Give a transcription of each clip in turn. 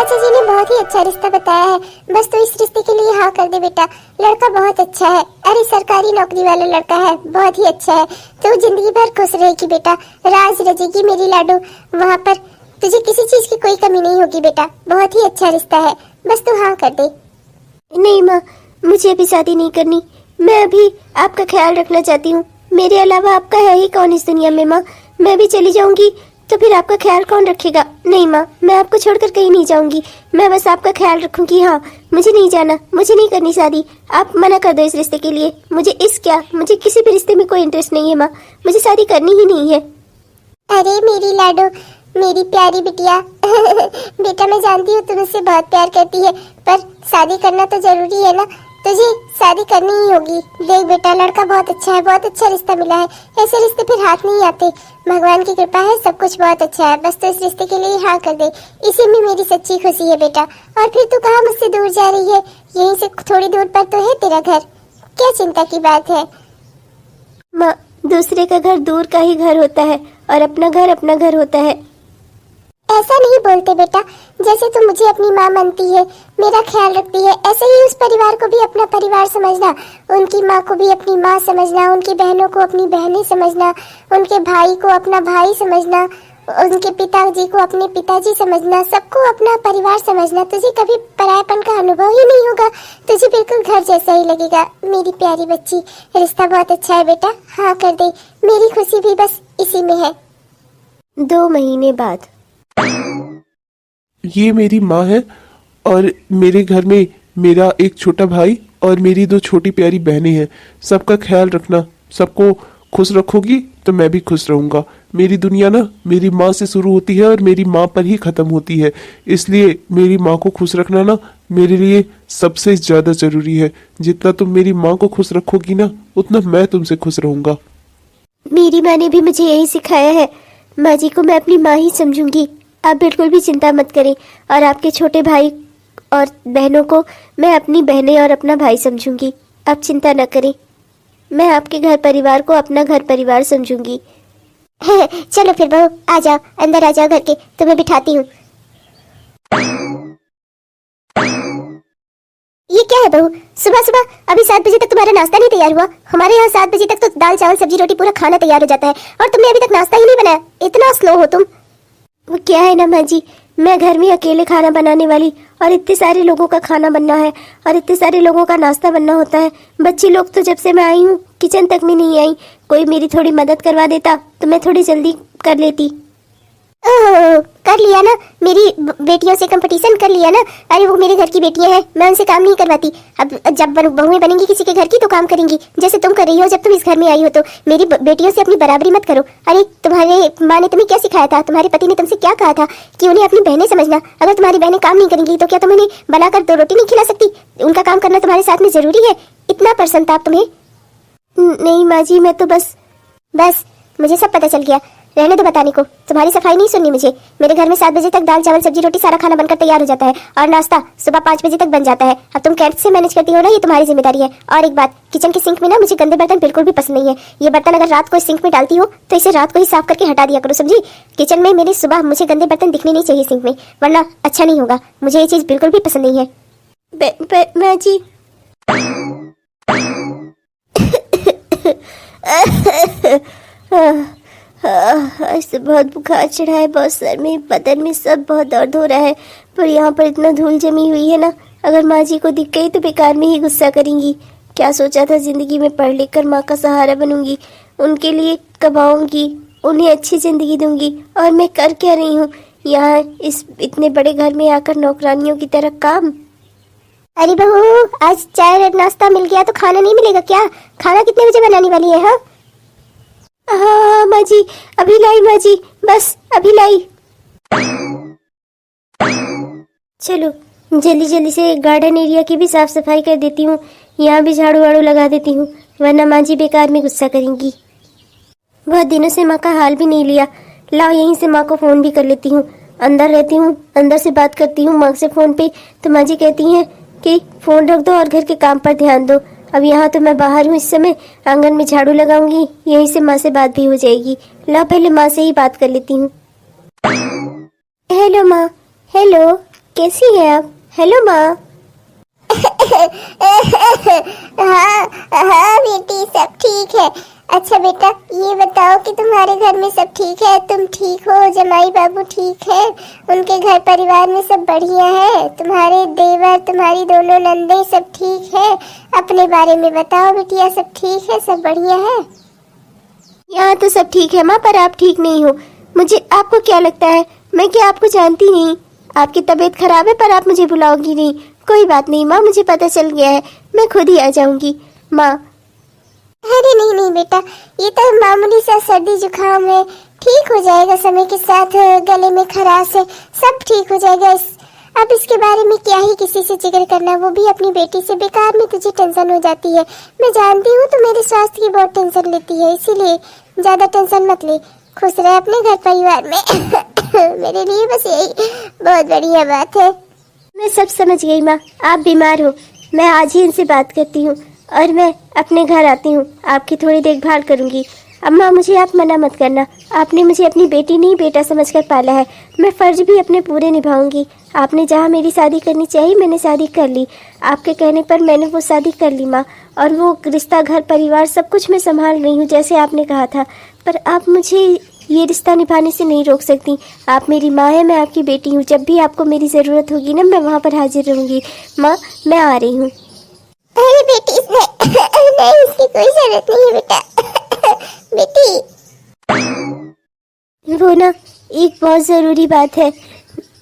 चाचा जी ने बहुत ही अच्छा रिश्ता बताया है, बस तू इस रिश्ते के लिए हाँ कर दे बेटा। लड़का बहुत अच्छा है, अरे सरकारी नौकरी वाला लड़का है, बहुत ही अच्छा है। तू जिंदगी भर खुश रहेगी बेटा, राज रजेगी मेरी लाडो। वहाँ पर तुझे किसी चीज की कोई कमी नहीं होगी बेटा, बहुत ही अच्छा रिश्ता है, बस तू हाँ कर दे। नहीं माँ, मुझे अभी शादी नहीं करनी। मैं अभी आपका ख्याल रखना चाहती हूँ। मेरे अलावा आपका है ही कौन इस दुनिया में माँ। मैं भी चली जाऊंगी तो फिर आपका ख्याल कौन रखेगा? नहीं माँ, मैं आपको छोड़कर कहीं नहीं जाऊंगी। मैं बस आपका ख्याल रखूंगी। हाँ, मुझे नहीं जाना, मुझे नहीं करनी शादी। आप मना कर दो इस रिश्ते के लिए। मुझे किसी भी रिश्ते में कोई इंटरेस्ट नहीं है माँ, मुझे शादी करनी ही नहीं है। अरे मेरी लाडो, मेरी प्यारी बिटिया बेटा मैं जानती हूँ तुम मुझसे बहुत प्यार करती है, पर शादी करना तो जरूरी है ना, तुझे शादी करनी ही होगी। देख बेटा, लड़का बहुत अच्छा है, बहुत अच्छा रिश्ता मिला है, ऐसे रिश्ते फिर हाथ नहीं आते। भगवान की कृपा है, सब कुछ बहुत अच्छा है, बस तो इस रिश्ते के लिए हाँ कर दे, इसी में मेरी सच्ची खुशी है बेटा। और फिर तू कहाँ मुझसे दूर जा रही है? यहीं से थोड़ी दूर पर तो है तेरा घर, क्या चिंता की बात है? माँ, दूसरे का घर दूर का ही घर होता है और अपना घर होता है। ऐसा नहीं बोलते बेटा, जैसे तू मुझे अपनी माँ मानती है, मेरा ख्याल रखती है, ऐसे ही उस परिवार को भी अपना परिवार समझना, उनकी माँ को भी अपनी माँ समझना, उनकी बहनों को अपनी बहनें समझना, उनके भाई को अपना भाई समझना, उनके पिताजी को अपने पिताजी समझना, सबको अपना परिवार समझना। तुझे कभी परायापन का अनुभव ही नहीं होगा, तुझे बिल्कुल घर जैसा ही लगेगा। मेरी प्यारी बच्ची, रिश्ता बहुत अच्छा है बेटा, हाँ कर दे, मेरी खुशी भी बस इसी में है। 2 महीने बाद। ये मेरी माँ है और मेरे घर में मेरा एक छोटा भाई और मेरी 2 छोटी प्यारी बहनें हैं। सबका ख्याल रखना, सबको खुश रखोगी तो मैं भी खुश रहूंगा। मेरी दुनिया ना मेरी माँ से शुरू होती है और मेरी माँ पर ही खत्म होती है, इसलिए मेरी माँ को खुश रखना ना मेरे लिए सबसे ज्यादा जरूरी है। जितना तुम मेरी माँ को खुश रखोगी ना, उतना मैं तुमसे खुश रहूंगा। मेरी माँ ने भी मुझे यही सिखाया है। माँ जी को मैं अपनी माँ ही समझूंगी। आप बिल्कुल भी चिंता मत करें, और आपके छोटे भाई और बहनों को मैं अपनी बहनें और अपना भाई समझूंगी। आप चिंता न करें, मैं आपके घर परिवार को अपना घर परिवार समझूंगी। चलो फिर बहू, आ जाओ, अंदर आ जाओ घर के, तुम्हें बिठाती हूँ। ये क्या है बहू, सुबह सुबह अभी 7 बजे तक तुम्हारा नाश्ता नहीं तैयार हुआ? हमारे यहाँ 7 बजे तक तो दाल चावल सब्जी रोटी पूरा खाना तैयार हो जाता है, और तुमने अभी तक नाश्ता ही नहीं बनाया। इतना स्लो हो तुम। वो क्या है ना माँ जी, मैं घर में अकेले खाना बनाने वाली, और इतने सारे लोगों का खाना बनना है और इतने सारे लोगों का नाश्ता बनना होता है। बच्चे लोग तो जब से मैं आई हूँ किचन तक में नहीं आई। कोई मेरी थोड़ी मदद करवा देता तो मैं थोड़ी जल्दी कर लेती। ओह, कर लिया ना, मेरी बेटियों से कंपटीशन कर लिया ना। अरे वो मेरे घर की बेटियां हैं, मैं उनसे काम नहीं करवाती। अब जब बहुएं बनेंगी किसी के घर की तो काम करेंगी, जैसे तुम कर रही हो जब तुम इस घर में आई हो। तो मेरी बेटियों से अपनी बराबरी मत करो। अरे तुम्हारे माँ ने तुम्हें क्या सिखाया था? तुम्हारे पति ने तुमसे क्या कहा था कि उन्हें अपनी बहनें समझना? अगर तुम्हारी बहनें काम नहीं करेंगी तो क्या तुम उन्हें बनाकर 2 रोटी नहीं खिला सकती? उनका काम करना तुम्हारे साथ में जरूरी है? इतना प्रसन्नताप तुम्हें? नहीं माँ जी, मैं तो बस मुझे सब पता चल गया, रहने दो बताने को। तुम्हारी सफाई नहीं सुननी मुझे। मेरे घर में 7 बजे तक दाल चावल सब्जी रोटी सारा खाना बनकर तैयार हो जाता है, और नाश्ता सुबह 5 बजे तक बन जाता है। अब तुम कैसे मैनेज करती हो ना, ये तुम्हारी जिम्मेदारी है। और एक बात, किचन के सिंक में ना मुझे गंदे बर्तन बिल्कुल भी पसंद नहीं है। ये बर्तन अगर रात को इस सिंक में डालती हो तो इसे रात को ही साफ करके हटा दिया करो, समझी? किचन में मेरे सुबह मुझे गंदे बर्तन दिखने नहीं चाहिए सिंक में, वरना अच्छा नहीं होगा। मुझे ये चीज बिल्कुल भी पसंद नहीं है। माँ जी आज तो बहुत बुखार चढ़ा है, बहुत सर में बदन में सब बहुत दर्द हो रहा है। पर यहाँ पर इतना धूल जमी हुई है ना, अगर माँ जी को दिख गई तो बेकार में ही गुस्सा करेंगी। क्या सोचा था जिंदगी में पढ़ लिख कर माँ का सहारा बनूंगी, उनके लिए कमाऊंगी, उन्हें अच्छी जिंदगी दूंगी, और मैं कर क्या रही हूँ यहाँ इस इतने बड़े घर में आकर नौकरानियों की तरह काम। अरे बहू, आज चाय और नाश्ता मिल गया तो खाना नहीं मिलेगा क्या? खाना कितने बजे बनाने वाली है? हाँ माँ जी, अभी लाई माँ जी, बस अभी लाई। चलो जल्दी जल्दी से गार्डन एरिया की भी साफ सफाई कर देती हूँ, यहाँ भी झाड़ू वाड़ू लगा देती हूँ, वरना माँ जी बेकार में गुस्सा करेंगी। बहुत दिनों से माँ का हाल भी नहीं लिया, लाओ यहीं से माँ को फोन भी कर लेती हूँ। अंदर रहती हूँ, अंदर से बात करती हूँ माँ से फोन पे, तो माँ जी कहती हैं कि फोन रख दो और घर के काम पर ध्यान दो। अब यहाँ तो मैं बाहर हूँ इस समय, आंगन में झाड़ू लगाऊंगी, यहीं से माँ से बात भी हो जाएगी। ला पहले माँ से ही बात कर लेती हूँ। हेलो माँ। हेलो। कैसी हैं आप? हेलो माँ। हाँ हाँ बेटी, सब ठीक है। अच्छा बेटा, ये बताओ कि तुम्हारे घर में सब ठीक है? तुम ठीक हो? जमाई बाबू ठीक है? उनके घर परिवार में सब बढ़िया है? तुम्हारे देवर, तुम्हारी दोनों नंदे सब ठीक है? अपने बारे में बताओ बिटिया, सब ठीक है? सब बढ़िया है? यहाँ तो सब ठीक है माँ, पर आप ठीक नहीं हो। मुझे आपको क्या लगता है मैं क्या आपको जानती नहीं? आपकी तबीयत खराब है पर आप मुझे बुलाओगी नहीं। कोई बात नहीं माँ, मुझे पता चल गया है, मैं खुद ही आ जाऊंगी माँ। अरे नहीं नहीं बेटा, ये तो मामूली सा सर्दी जुकाम है, ठीक हो जाएगा समय के साथ। गले में खराश है, सब ठीक हो जाएगा। अब इसके बारे में क्या ही किसी से जिक्र करना, वो भी अपनी बेटी से। बेकार में तुझे टेंशन हो जाती है, मैं जानती हूँ। तो मेरे स्वास्थ्य की बहुत टेंशन लेती है, इसीलिए ज्यादा टेंशन मत ले। खुश रहे अपने घर परिवार में। मेरे लिए बस यही बहुत बढ़िया बात है। मैं सब समझ गई माँ, आप बीमार हो। मैं आज ही इनसे बात करती हूँ और मैं अपने घर आती हूँ, आपकी थोड़ी देखभाल करूँगी। अम्मा मुझे आप मना मत करना, आपने मुझे अपनी बेटी नहीं बेटा समझकर पाला है। मैं फ़र्ज भी अपने पूरे निभाऊंगी। आपने जहाँ मेरी शादी करनी चाहिए मैंने शादी कर ली, आपके कहने पर मैंने वो शादी कर ली माँ। और वो रिश्ता, घर परिवार सब कुछ मैं संभाल रही हूँ जैसे आपने कहा था। पर आप मुझे ये रिश्ता निभाने से नहीं रोक सकती। आप मेरी माँ है, मैं आपकी बेटी हूँ। जब भी आपको मेरी ज़रूरत होगी ना, मैं वहाँ पर हाजिर रहूँगी। माँ मैं आ रही हूँ। अरे बेटी, नहीं, इसकी कोई जरूरत नहीं है बेटा। बेटी, वो ना एक बहुत ज़रूरी बात है।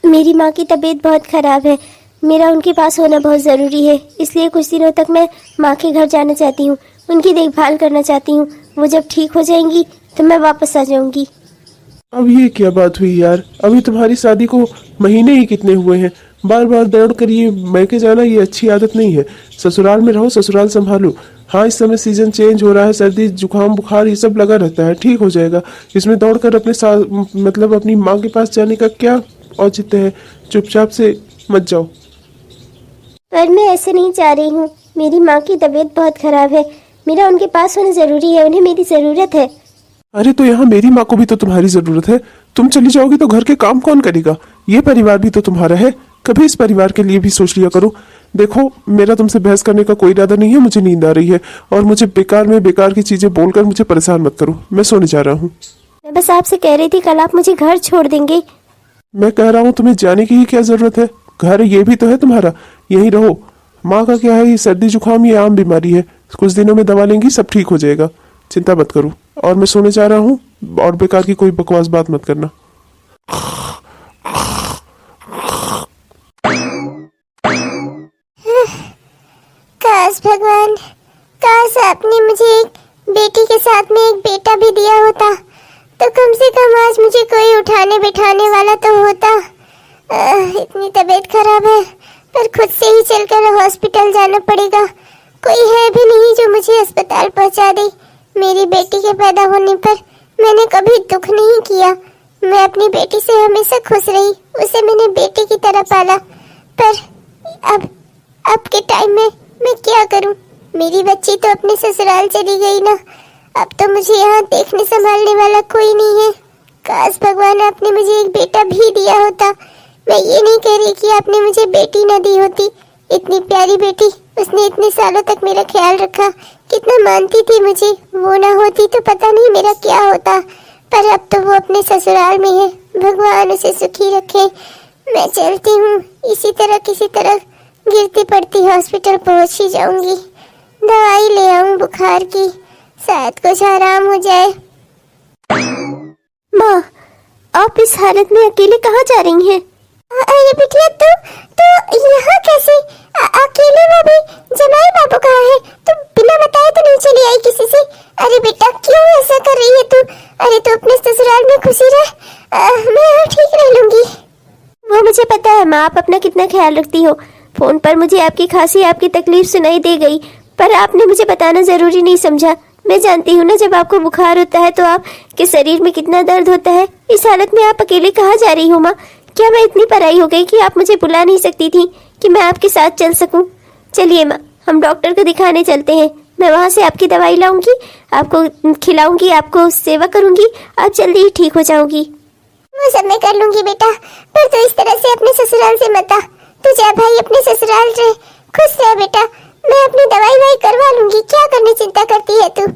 मेरी माँ की तबीयत बहुत ख़राब है, मेरा उनके पास होना बहुत ज़रूरी है। इसलिए कुछ दिनों तक मैं माँ के घर जाना चाहती हूँ, उनकी देखभाल करना चाहती हूँ। वो जब ठीक हो जाएंगी तो मैं वापस आ जाऊँगी। अब ये क्या बात हुई यार? अभी तुम्हारी शादी को महीने ही कितने हुए हैं, बार बार दौड़ कर ये मैके जाना ये अच्छी आदत नहीं है। ससुराल में रहो, ससुराल संभालो। हाँ, इस समय सीजन चेंज हो रहा है, सर्दी जुकाम बुखार ये सब लगा रहता है, ठीक हो जाएगा। इसमें दौड़कर अपने साथ मतलब अपनी माँ के पास जाने का क्या औचित्य है? चुपचाप से मत जाओ। पर मैं ऐसे नहीं चाह रही हूँ। मेरी माँ की तबीयत बहुत ख़राब है, मेरा उनके पास होना ज़रूरी है, उन्हें मेरी ज़रूरत है। अरे तो यहाँ मेरी माँ को भी तो तुम्हारी जरूरत है। तुम चली जाओगी तो घर के काम कौन करेगा? ये परिवार भी तो तुम्हारा है, कभी इस परिवार के लिए भी सोच लिया करो। देखो, मेरा तुमसे बहस करने का कोई इरादा नहीं है, मुझे नींद आ रही है। और मुझे बेकार में बेकार की चीजें बोलकर मुझे परेशान मत करो, मैं सोने जा रहा हूँ। मैं बस आपसे कह रही थी, कल आप मुझे घर छोड़ देंगे? मैं कह रहा हूँ तुम्हें जाने की ही क्या जरूरत है? घर ये भी तो है तुम्हारा, यहीं रहो। माँ का क्या है, ये सर्दी जुकाम ये आम बीमारी है, कुछ दिनों में दवा लेंगी सब ठीक हो जाएगा, चिंता मत करो। और मैं सोने जा रहा हूँ, और बेकार की कोई बकवास बात मत करना। काश भगवान, काश आपने मुझे एक बेटी के साथ में एक बेटा भी दिया होता, तो कम से कम आज मुझे कोई उठाने बिठाने वाला तो होता। इतनी तबीयत खराब है, पर खुद से ही चलकर हॉस्पिटल जाना पड़ेगा। कोई है भी नहीं जो मुझे अस्पताल पहुंचा दे। मेरी बेटी के पैदा होने पर मैंने कभी दुख नहीं किया, मैं अपनी बेटी से हमेशा खुश रही, उसे मैंने बेटी की तरह पाला। पर अब के टाइम में मैं क्या करूं? मेरी बच्ची तो अपने ससुराल चली गई ना, अब तो मुझे यहाँ देखने संभालने वाला कोई नहीं है। काश भगवान आपने मुझे एक बेटा भी दिया होता। मैं ये नहीं कह रही कि आपने मुझे बेटी न दी होती, इतनी प्यारी बेटी, उसने इतने सालों तक मेरा ख्याल रखा, कितना मानती थी मुझे। वो ना होती तो पता नहीं मेरा क्या होता। पर अब तो वो अपने ससुराल में है, भगवान उसे सुखी रखे। मैं चलती हूँ, इसी तरह किसी तरह गिरती पड़ती हॉस्पिटल पहुँच ही जाऊंगी। दवाई ले आऊं बुखार की, शायद कुछ आराम हो जाए। माँ, आप इस हालत में अकेले कहाँ जा रही हैं? अरे बिटिया, तो यहाँ कैसे अकेले? वो भी जमाई बाबू कहाँ है? तू बिना बताए तो नहीं चली आई किसी से? अरे बेटा, क्यों ऐसा कर रही है तू? अरे तू अपने ससुराल में खुशी रह, मैं यहाँ ठीक रह लूंगी। वो मुझे पता है माँ, आप अपना कितना ख्याल रखती हो। फोन पर मुझे आपकी खांसी, आपकी तकलीफ सुनाई दे गई, पर आपने मुझे बताना जरूरी नहीं समझा। मैं जानती हूँ ना, जब आपको बुखार होता है तो आपके शरीर में कितना दर्द होता है। इस हालत में आप अकेले कहाँ जा रही हो माँ? क्या मैं इतनी पराई हो गई कि आप मुझे बुला नहीं सकती थी कि मैं आपके साथ चल सकूं? चलिए माँ, हम डॉक्टर को दिखाने चलते हैं। मैं वहाँ से आपकी दवाई लाऊंगी, आपको खिलाऊंगी, आपको सेवा करूंगी, आप जल्दी ही ठीक हो जाओगी। वो सब मैं कर लूंगी बेटा, पर तू इस तरह से अपने ससुराल से मत आ। तू जा भाई, अपने ससुराल रहे, खुश रह बेटा। मैं अपनी दवाई वाई करवा लूंगी, क्या करने चिंता करती है तू।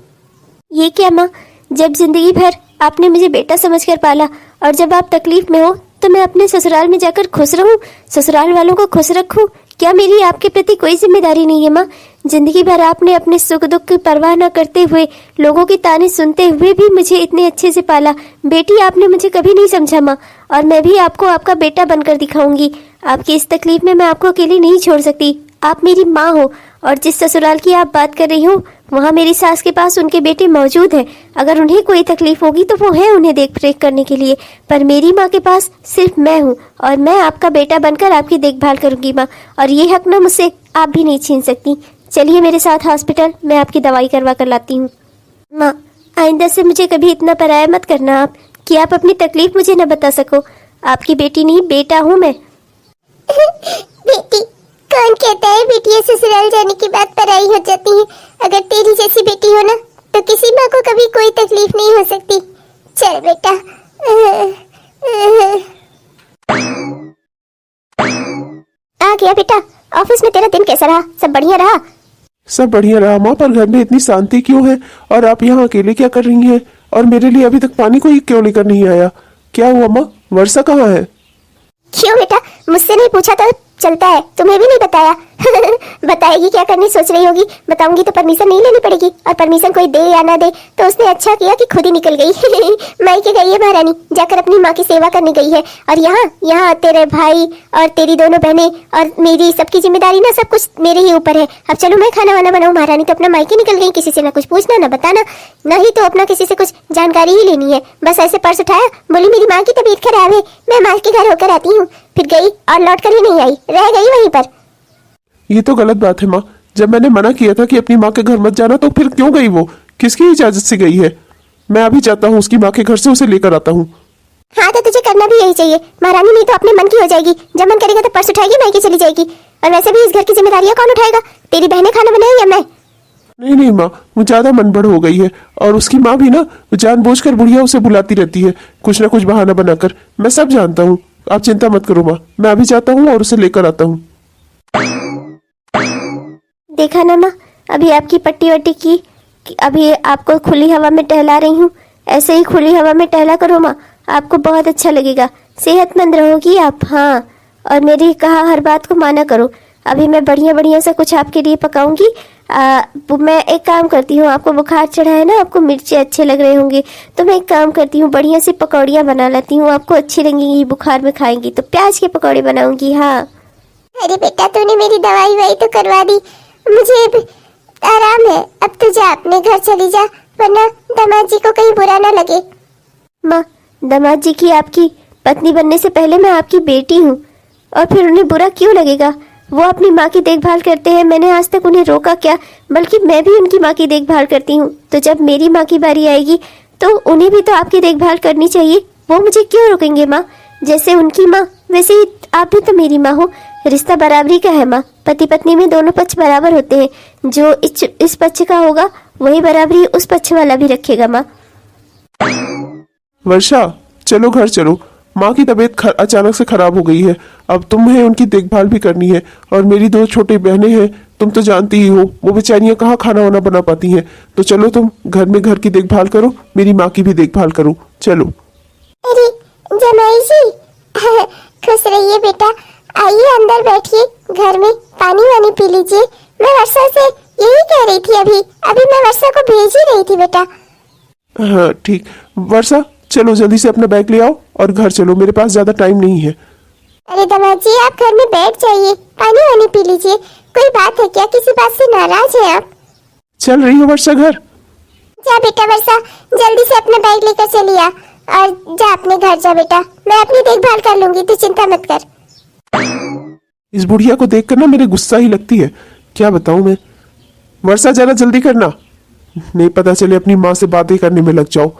ये क्या माँ, जब जिंदगी भर आपने मुझे बेटा समझकर पाला और जब आप तकलीफ में हो तो मैं अपने ससुराल में जाकर खुश रहूं, ससुराल वालों को खुश रखूं, क्या मेरी आपके प्रति कोई जिम्मेदारी नहीं है माँ? जिंदगी भर आपने अपने सुख दुख की परवाह न करते हुए, लोगों की ताने सुनते हुए भी मुझे इतने अच्छे से पाला। बेटी आपने मुझे कभी नहीं समझा माँ, और मैं भी आपको आपका बेटा बनकर दिखाऊंगी। आपकी इस तकलीफ में मैं आपको अकेली नहीं छोड़ सकती। आप मेरी माँ हो, और जिस ससुराल की आप बात कर रही हो वहाँ मेरी सास के पास उनके बेटे मौजूद हैं। अगर उन्हें कोई तकलीफ होगी तो वो है उन्हें देख रेख करने के लिए, पर मेरी माँ के पास सिर्फ मैं हूँ, और मैं आपका बेटा बनकर आपकी देखभाल करूंगी माँ, और ये हक ना मुझसे आप भी नहीं छीन सकती। चलिए मेरे साथ हॉस्पिटल, मैं आपकी दवाई करवा कर लाती हूँ। माँ, आइंदा से मुझे कभी इतना पराया मत करना आप, कि आप अपनी तकलीफ मुझे न बता सको। आपकी बेटी नहीं, बेटा हूँ मैं। बेटी, कौन कहता है बेटियां ससुराल जाने के बाद पराई हो जाती हैं? अगर तेरी जैसी बेटी हो ना, तो किसी माँ को कभी कोई तकलीफ नहीं हो सकती। चल बेटा। आ गया बेटा। ऑफिस में तेरा दिन कैसा रहा? सब बढ़िया रहा? सब बढ़िया रहा माँ, पर घर में इतनी शांति क्यों है? और आप यहाँ अकेले क्या कर रही हैं? और मेरे लिए अभी तक पानी कोई क्यों लेकर नहीं आया? क्या हुआ माँ? वर्षा कहाँ है? क्यों बेटा, मुझसे नहीं पूछा तो चलता है, तुम्हें भी नहीं बताया? बताएगी, क्या करनी सोच रही होगी? बताऊंगी तो परमिशन नहीं लेनी पड़ेगी, और परमिशन कोई दे या ना दे तो उसने अच्छा किया कि खुद ही निकल गई। मायके गई है महारानी, जाकर अपनी माँ की सेवा करने गई है। और यहाँ तेरे भाई और तेरी दोनों बहनें और मेरी सबकी जिम्मेदारी ना, सब कुछ मेरे ही ऊपर है। अब चलो मैं खाना वाना बनाऊं। महारानी तो अपना मायके निकल गई, किसी से ना कुछ पूछना ना बताना, ना ही तो अपना किसी से कुछ जानकारी ही लेनी है। बस ऐसे पर्स उठाया, बोली मेरी माँ की तबीयत खराब है, मैं माँ के घर होकर आती हूँ, फिर गई और लौट कर ही नहीं आई, रह गई वहीं पर। ये तो गलत बात है माँ। जब मैंने मना किया था कि अपनी माँ के घर मत जाना, तो फिर क्यों गई वो? किसकी इजाजत से गई है? मैं अभी जाता हूँ उसकी माँ के घर से उसे लेकर आता हूँ। हाँ, तो तुझे करना भी यही चाहिए। महारानी नहीं तो अपने मन की हो जाएगी, जब मन करेगा तो पर्स उठाएगी, मायके चली जाएगी। और वैसे भी इस घर की जिम्मेदारियां कौन उठाएगा? तेरी बहनें खाना बनाए या मैं? नहीं नहीं माँ, वो ज्यादा मनबड़ हो गई है, और उसकी माँ भी ना जानबूझकर बुढ़िया उसे बुलाती रहती है, कुछ ना कुछ बहाना बनाकर। मैं सब जानता हूँ, आप चिंता मत करो माँ, मैं अभी जाता हूँ और उसे लेकर आता हूँ। देखा ना माँ, अभी आपकी पट्टी वट्टी की कि अभी आपको खुली हवा में टहला रही हूँ। ऐसे ही खुली हवा में टहला करो माँ, आपको बहुत अच्छा लगेगा, सेहतमंद रहोगी आप। हाँ, और मेरी कहा हर बात को माना करो। अभी मैं बढ़िया बढ़िया सा कुछ आपके लिए पकाऊंगी। मैं एक काम करती हूँ, आपको बुखार चढ़ा है ना, आपको मिर्ची अच्छे लग रहे होंगे, तो मैं एक काम करती हूँ, बढ़िया सी पकौड़ियाँ बना लेती हूँ, आपको अच्छी लगेंगी। बुखार में खाएंगी तो प्याज के पकौड़े बनाऊंगी। हाँ। अरे बेटा, तूने मेरी दवाई वाई तो करवा दी, मुझे अब आराम है। अब तू जा, अपने घर चली जा, वरना दामाद जी को कहीं बुरा ना लगे। माँ, दामाद जी की आपकी पत्नी बनने से पहले मैं आपकी बेटी हूँ, और फिर उन्हें बुरा क्यों लगेगा? वो अपनी माँ की देखभाल करते हैं, मैंने आज तक उन्हें रोका क्या? बल्कि मैं भी उनकी माँ की देखभाल करती हूँ, तो जब मेरी माँ की बारी आएगी तो उन्हें भी तो आपकी देखभाल करनी चाहिए। वो मुझे क्यों रोकेंगे माँ? जैसे उनकी माँ वैसे ही आप भी तो मेरी माँ हो। रिश्ता बराबरी का है माँ, पति पत्नी में दोनों पक्ष बराबर होते हैं। जो इस पक्ष का होगा वही बराबरी उस पक्ष वाला भी रखेगा माँ। वर्षा, चलो घर चलो। माँ की तबीयत अचानक से खराब हो गई है, अब तुम्हें उनकी देखभाल भी करनी है। और मेरी दो छोटी बहनें हैं, तुम तो जानती ही हो, वो बेचारियां कहाँ खाना वाना बना पाती हैं। तो चलो तुम घर में घर की देखभाल करो, मेरी माँ की भी देखभाल करो, चलो। अरे जमाई जी, खुश रहिए बेटा, आइए अंदर बैठिए, घर में पानी वानी पी लीजिए। मैं वर्षा से यही कह रही थी, अभी मैं वर्षा को भेज ही रही थी बेटा। हाँ ठीक। वर्षा, चलो जल्दी से अपना बैग ले आओ और घर चलो, मेरे पास ज्यादा टाइम नहीं है। अरे दामाद जी, आप घर में बैठ जाइए, पानी वानी पी लीजिए। कोई बात है क्या? किसी बात से नाराज हैं आप? चल रही हो वर्षा घर? जा बेटा वर्षा, जल्दी से अपना बैग लेकर चली आ, और जा अपने घर जा बेटा, मैं अपनी देखभाल कर लूंगी, तू चिंता मत कर। इस बुढ़िया को देखकर ना मेरे गुस्सा ही लगती है, क्या बताऊं मैं। वर्षा जरा जल्दी करना, नहीं पता चले अपनी माँ से बातें करने में लग जाओ।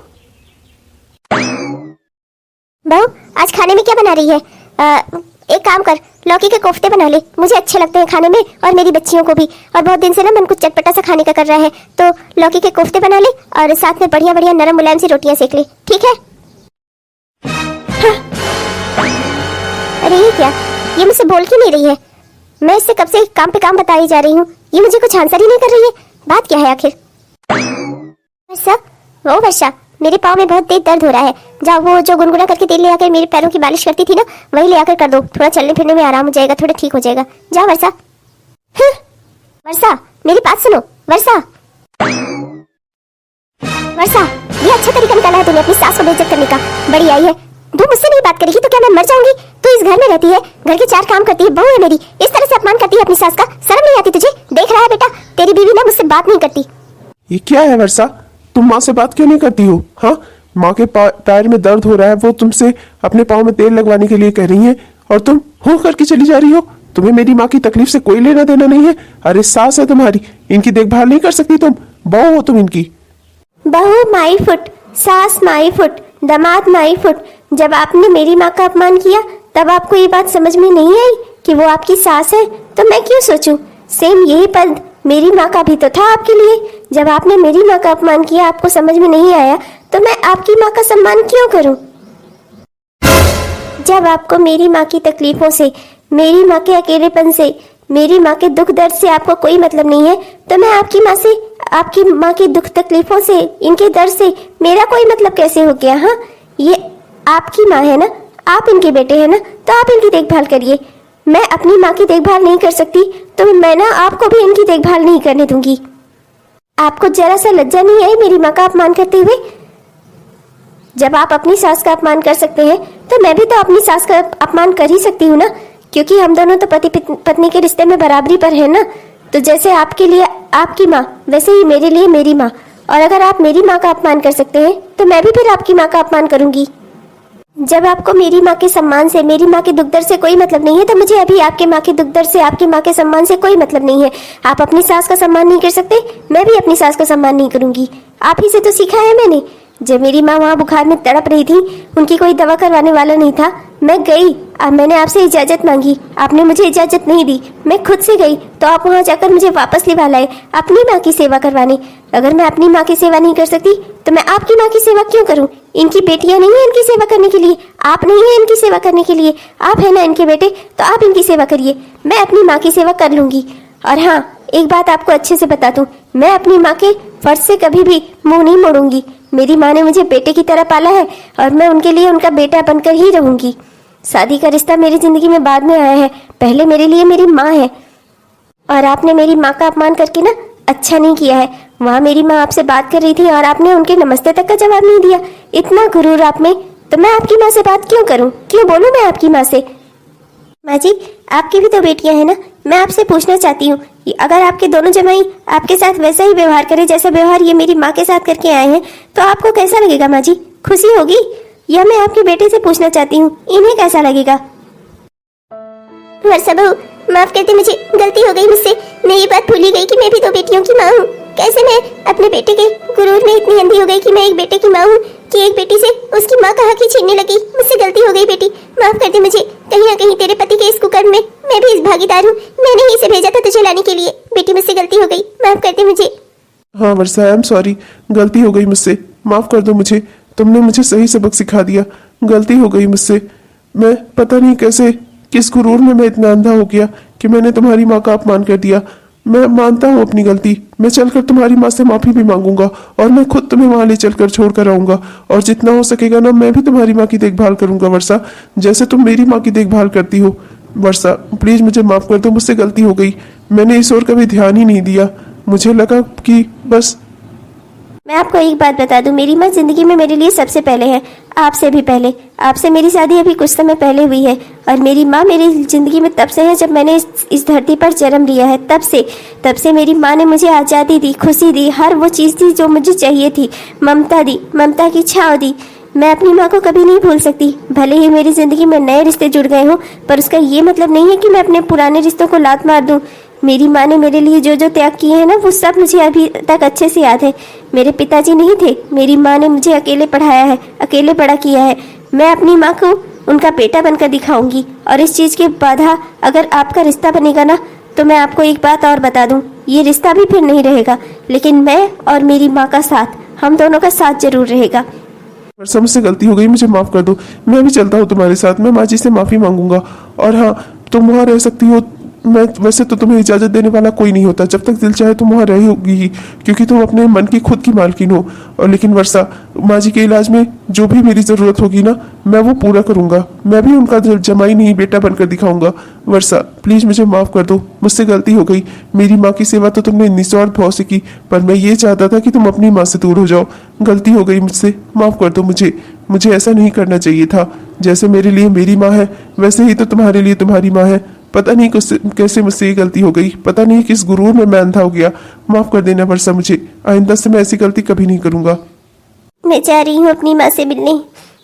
बहू, आज खाने में क्या बना रही है? एक काम कर, लौकी के कोफ्ते बना ले, मुझे अच्छे लगते हैं खाने में, और मेरी बच्चियों को भी। और बहुत दिन से ना मन कुछ चटपटा सा खाने का कर रहा है, तो लौकी के कोफ्ते बना ले और साथ में बढ़िया बढ़िया नरम मुलायम सी रोटियां सेक ले, ठीक है? हाँ, क्या? ये मुझसे बोल क्यों नहीं रही है? मैं इससे कब से काम पे काम बताई जा रही हूँ, ये मुझे कुछ आंसर ही नहीं कर रही है। बात क्या है आखिर? वर्षा, वो वर्षा, मेरे पाँव में बहुत तेज दर्द हो रहा है। जाओ वो जो गुनगुना करके तेल ले आकर मेरे पैरों की मालिश करती थी ना, वही ले आकर कर दो। थोड़ा चलने फिरने में आराम हो जाएगा, थोड़ा ठीक हो जाएगा। जाओ वर्षा। वर्षा, मेरी बात सुनो। वर्षा, वर्षा, ये अच्छा तरीका निकाला है तूने अपनी सास को बेइज्जत करने का। बड़ी आई है। तू मुझसे नहीं बात करेगी तो क्या मैं मर जाऊंगी? तू इस घर में रहती है, घर के 4 काम करती है, बहू है मेरी, इस तरह से अपमान करती है अपनी सास का। शर्म नहीं आती तुझे? देख रहा है बेटा, तेरी बीवी ना मुझसे बात नहीं करती। ये क्या है वर्षा, तुम माँ से बात क्यों नहीं करती हो? हाँ, माँ के पैर में दर्द हो रहा है, वो तुमसे अपने पाँव में तेल लगवाने के लिए कह रही है और तुम हो करके चली जा रही हो। तुम्हें मेरी माँ की तकलीफ से कोई लेना देना नहीं है। अरे सास है तुम्हारी, इनकी देखभाल नहीं कर सकती तुम? बहू हो तुम इनकी। बहू माई फुट, सास माई फुट, दामाद माई फुट। जब आपने मेरी माँ का अपमान किया तब आपको ये बात समझ में नहीं आई कि वो आपकी सास है, तो मैं क्यों सोचूं? सेम यही पद मेरी माँ का भी तो था आपके लिए। जब आपने मेरी माँ का अपमान किया, आपको समझ में नहीं आया, तो मैं आपकी माँ का सम्मान क्यों करूं? जब आपको मेरी माँ की तकलीफों से, मेरी माँ के अकेलेपन से, मेरी माँ के दुख दर्द से आपको कोई मतलब नहीं है, तो मैं आपकी माँ से, आपकी माँ की दुख तकलीफों से, इनके दर्द से मेरा कोई मतलब कैसे हो गया? हाँ, ये आपकी माँ है ना, आप इनके बेटे हैं ना, तो आप इनकी देखभाल करिए। मैं अपनी माँ की देखभाल नहीं कर सकती तो मैं ना आपको भी इनकी देखभाल नहीं करने दूंगी। आपको जरा सा लज्जा नहीं आई मेरी माँ का अपमान करते हुए? जब आप अपनी सास का अपमान कर सकते हैं तो मैं भी तो अपनी सास का अपमान कर ही सकती हूँ ना, क्योंकि हम दोनों तो पति पत्नी के रिश्ते में बराबरी पर है ना। तो जैसे आपके लिए आपकी माँ, वैसे ही मेरे लिए मेरी माँ। और अगर आप मेरी माँ का अपमान कर सकते हैं तो मैं भी फिर आपकी माँ का अपमान करूंगी। जब आपको मेरी माँ के सम्मान से, मेरी माँ के दुख दर्द से कोई मतलब नहीं है, तो मुझे अभी आपके माँ के दुख दर्द से, आपकी माँ के सम्मान से कोई मतलब नहीं है। आप अपनी सास का सम्मान नहीं कर सकते, मैं भी अपनी सास का सम्मान नहीं करूंगी। आप ही से तो सीखा है मैंने। जब मेरी माँ वहाँ बुखार में तड़प रही थी, उनकी कोई दवा करवाने वाला नहीं था, मैं गई, मैंने आपसे इजाजत मांगी, आपने मुझे इजाजत नहीं दी, मैं खुद से गई, तो आप वहाँ जाकर मुझे वापस लिवा लाए अपनी माँ की सेवा करवाने। अगर मैं अपनी माँ की सेवा नहीं कर सकती तो मैं आपकी माँ की सेवा क्यों करूँ? इनकी बेटियां नहीं है इनकी सेवा करने के लिए, आप नहीं है इनकी सेवा करने के लिए, आप है ना इनके बेटे, तो आप इनकी सेवा करिए, मैं अपनी माँ की सेवा कर लूंगी। और हाँ, एक बात आपको अच्छे से बता दूं, मैं अपनी माँ के फर्ज से कभी भी मुंह नहीं मोड़ूंगी। मेरी माँ ने मुझे बेटे की तरह पाला है और मैं उनके लिए उनका बेटा बनकर ही रहूंगी। शादी का रिश्ता मेरी जिंदगी में बाद में आया है, पहले मेरे लिए मेरी माँ है। और आपने मेरी माँ का अपमान करके ना अच्छा नहीं किया है। वहाँ मेरी माँ आपसे बात कर रही थी और आपने उनके नमस्ते तक का जवाब नहीं दिया। इतना गुरूर आप में, तो मैं आपकी माँ से बात क्यों करूँ? क्यों बोलूँ मैं आपकी माँ से? माँ जी, आपकी भी तो बेटियां हैं ना। मैं आपसे पूछना चाहती हूँ, अगर आपके दोनों जमाई आपके साथ वैसा ही व्यवहार करे जैसा व्यवहार ये मेरी माँ के साथ करके आए हैं, तो आपको कैसा लगेगा माँ जी? खुशी होगी? या मैं आपके बेटे से पूछना चाहती हूँ, इन्हें कैसा लगेगा? वर्षा बहू, माफ कर दे, मुझे गलती हो गई मुझसे। मैं ये बात भूल ही गई कि मैं भी 2 बेटियों की माँ हूँ। कैसे मैं अपने बेटे के गुरूर में इतनी अंधी हो गई कि मैं एक बेटे की माँ हूँ, कि एक बेटी से उसकी माँ का हक ही छीनने लगी। मुझसे गलती हो गई बेटी, माफ कर दे मुझे। कहीं ना कहीं तेरे पति के इस कुकर्म में मैं भी इस भागीदार हूँ। मैंने ही इसे भेजा था तुझे लाने के लिए। बेटी, मुझसे गलती हो गई, माफ कर दे मुझे। हाँ वर्षा, आई एम सॉरी, गलती हो गई मुझसे, माफ कर दो मुझे। तुमने मुझे सही सबक सिखा दिया, गलती हो गई मुझसे। मैं पता नहीं कैसे, किस गुरूर में मैं इतना अंधा हो गया कि मैंने तुम्हारी माँ का अपमान कर दिया। मैं मानता हूँ अपनी गलती, मैं चलकर तुम्हारी माँ से माफी भी मांगूंगा और मैं खुद तुम्हें वहां ले चलकर छोड़ कर आऊंगा। और जितना हो सकेगा ना, मैं भी तुम्हारी माँ की देखभाल करूंगा वर्षा, जैसे तुम मेरी माँ की देखभाल करती हो। वर्षा प्लीज मुझे माफ कर दो, मुझसे गलती हो गई। मैंने इस ओर कभी ध्यान ही नहीं दिया, मुझे लगा कि बस। मैं आपको एक बात बता दूं, मेरी माँ जिंदगी में मेरे लिए सबसे पहले है, आपसे भी पहले। आपसे मेरी शादी अभी कुछ समय पहले हुई है और मेरी माँ मेरी जिंदगी में तब से है जब मैंने इस धरती पर जन्म लिया है। तब से मेरी माँ ने मुझे आज़ादी दी, खुशी दी, हर वो चीज़ दी जो मुझे चाहिए थी, ममता दी, ममता की छाँव दी। मैं अपनी माँ को कभी नहीं भूल सकती। भले ही मेरी जिंदगी में नए रिश्ते जुड़ गए हों, पर उसका ये मतलब नहीं है कि मैं अपने पुराने रिश्तों को लात मार दूं। मेरी माँ ने मेरे लिए जो जो त्याग किए हैं ना, वो सब मुझे अभी तक अच्छे से याद है। मेरे पिताजी नहीं थे, मेरी माँ ने मुझे अकेले पढ़ाया है, अकेले बड़ा किया है। मैं अपनी माँ को उनका बेटा बनकर दिखाऊंगी। और इस चीज़ की बाधा अगर आपका रिश्ता बनेगा ना, तो मैं आपको एक बात और बता दूं, ये रिश्ता भी फिर नहीं रहेगा, लेकिन मैं और मेरी माँ का साथ, हम दोनों का साथ जरूर रहेगा। वर्षा, मुझसे गलती हो गई, मुझे माफ कर दो। मैं भी चलता हूँ तुम्हारे साथ, मैं माँ जी से माफी मांगूंगा। और हाँ, तुम वहाँ रह सकती हो। मैं वैसे तो तुम्हें इजाजत देने वाला कोई नहीं होता, जब तक दिल चाहे तुम वहाँ रहोगी ही, क्योंकि तुम अपने मन की खुद की मालकिन हो। और लेकिन वर्षा, माँ जी के इलाज में जो भी मेरी जरूरत होगी ना, मैं वो पूरा करूंगा। मैं भी उनका जमाई नहीं बेटा बनकर दिखाऊंगा। वर्षा प्लीज मुझे माफ कर दो, मुझसे गलती हो गई। मेरी माँ की सेवा तो तुमने निस्वार्थ भाव से की, पर मैं ये चाहता था कि तुम अपनी माँ से दूर हो जाओ। गलती हो गई मुझसे, माफ कर दो मुझे। मुझे ऐसा नहीं करना चाहिए था। जैसे मेरे लिए मेरी माँ है, वैसे ही तो तुम्हारे लिए तुम्हारी माँ है। पता नहीं कैसे मुझसे ये गलती हो गई, पता नहीं किस गुरूर में मैं अंधा हो गया। माफ कर देना वर्षा मुझे, आइंदा से मैं ऐसी गलती कभी नहीं करूंगा। मैं जा रही हूँ अपनी माँ से मिलने।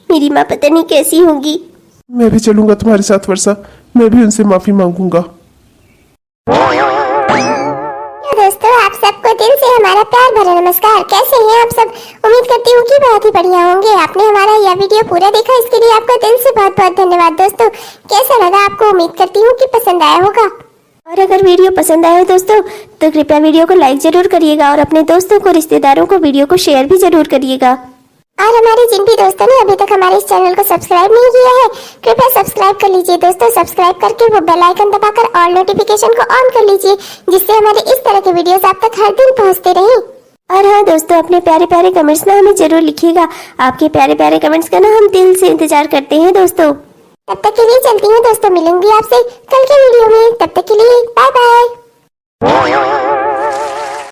मेरी माँ पता नहीं कैसी होंगी। मैं भी चलूंगा तुम्हारे साथ वर्षा, मैं भी उनसे माफी मांगूंगा। तो दोस्तों, आप सबको दिल से हमारा प्यार भरा नमस्कार। कैसे हैं आप सब? उम्मीद करती हूँ कि बहुत ही बढ़िया होंगे। आपने हमारा यह वीडियो पूरा देखा, इसके लिए आपका दिल से बहुत बहुत धन्यवाद। दोस्तों, कैसा लगा आपको? उम्मीद करती हूँ कि पसंद आया होगा। और अगर वीडियो पसंद आए हो दोस्तों, तो कृपया वीडियो को लाइक जरूर करिएगा और अपने दोस्तों को, रिश्तेदारों को वीडियो को शेयर भी जरूर करिएगा। और हमारे जिन भी दोस्तों ने अभी तक हमारे इस चैनल को सब्सक्राइब नहीं किया है, कृपया सब्सक्राइब कर लीजिए दोस्तों। सब्सक्राइब करके वो बेल आइकन दबाकर ऑल नोटिफिकेशन को ऑन कर लीजिए, जिससे हमारे इस तरह के वीडियोस आप तक हर दिन पहुंचते रहें। और हाँ दोस्तों, अपने प्यारे प्यारे कमेंट्स ना हमें जरूर लिखिएगा। आपके प्यारे प्यारे कमेंट्स का ना हम दिल से इंतजार करते हैं दोस्तों। तब तक के लिए चलती हूँ दोस्तों, मिलूंगी आपसे कल के वीडियो में। तब तक के लिए बाय बाय।